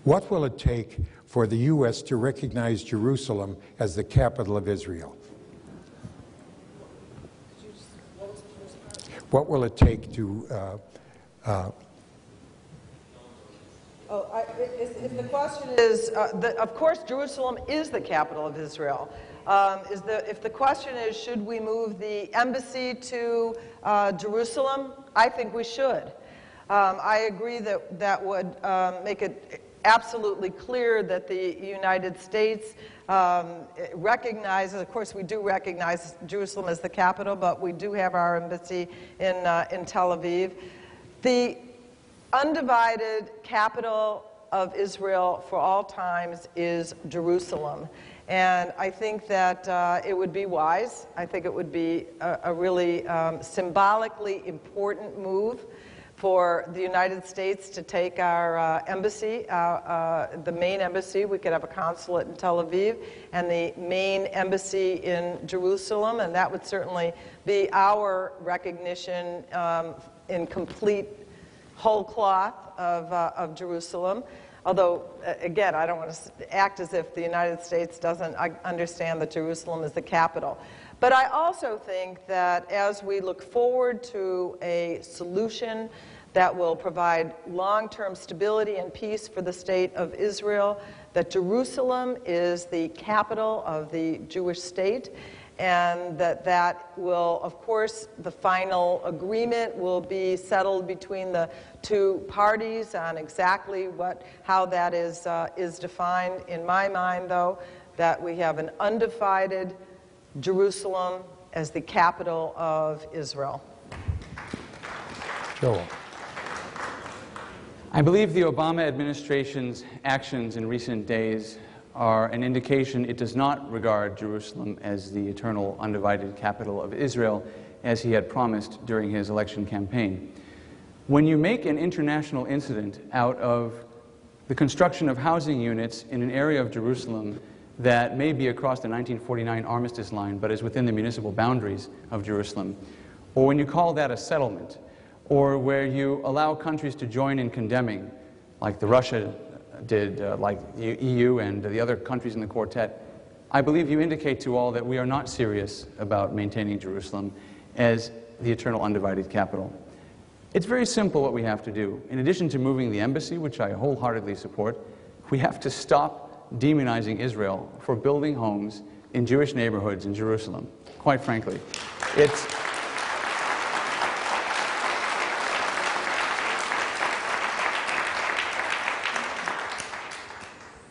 What will it take for the U.S. to recognize Jerusalem as the capital of Israel? What will it take to if the question is, of course, Jerusalem is the capital of Israel. If the question is, should we move the embassy to Jerusalem, I think we should. I agree that that would make it absolutely clear that the United States recognizes, of course we do recognize Jerusalem as the capital, but we do have our embassy in Tel Aviv. The undivided capital of Israel for all times is Jerusalem. And I think that it would be wise. I think it would be a really symbolically important move for the United States to take our embassy, the main embassy. We could have a consulate in Tel Aviv and the main embassy in Jerusalem, and that would certainly be our recognition in complete whole cloth of Jerusalem. Although, again, I don't want to act as if the United States doesn't understand that Jerusalem is the capital. But I also think that as we look forward to a solution that will provide long-term stability and peace for the state of Israel, that Jerusalem is the capital of the Jewish state, and that will, of course, the final agreement will be settled between the two parties on exactly how that is defined. In my mind, though, that we have an undivided Jerusalem as the capital of Israel. Joel. I believe the Obama administration's actions in recent days are an indication it does not regard Jerusalem as the eternal undivided capital of Israel as he had promised during his election campaign. When you make an international incident out of the construction of housing units in an area of Jerusalem that may be across the 1949 armistice line but is within the municipal boundaries of Jerusalem, or when you call that a settlement, or where you allow countries to join in condemning, like Russia did, like the EU and the other countries in the quartet, I believe you indicate to all that we are not serious about maintaining Jerusalem as the eternal undivided capital. It's very simple what we have to do. In addition to moving the embassy, which I wholeheartedly support, we have to stop demonizing Israel for building homes in Jewish neighborhoods in Jerusalem. Quite frankly, it's...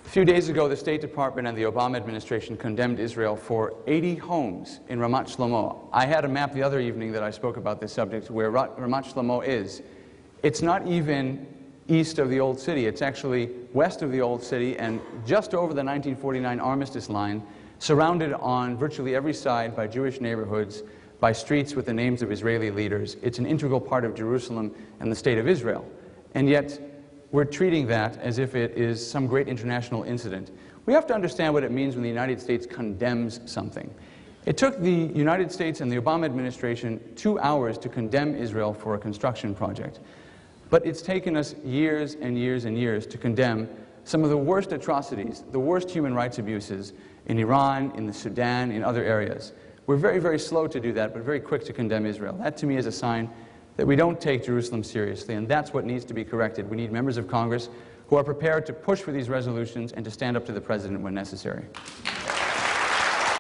A few days ago, the State Department and the Obama administration condemned Israel for 80 homes in Ramat Shlomo. I had a map the other evening that I spoke about this subject where Ramat Shlomo is. It's not even east of the Old City. It's actually west of the Old City and just over the 1949 armistice line, surrounded on virtually every side by Jewish neighborhoods, by streets with the names of Israeli leaders. It's an integral part of Jerusalem and the state of Israel. And yet, we're treating that as if it is some great international incident. We have to understand what it means when the United States condemns something. It took the United States and the Obama administration 2 hours to condemn Israel for a construction project. But it's taken us years and years and years to condemn some of the worst atrocities, the worst human rights abuses in Iran, in the Sudan, in other areas. We're very, very slow to do that, but very quick to condemn Israel. That, to me, is a sign that we don't take Jerusalem seriously, and that's what needs to be corrected. We need members of Congress who are prepared to push for these resolutions and to stand up to the President when necessary.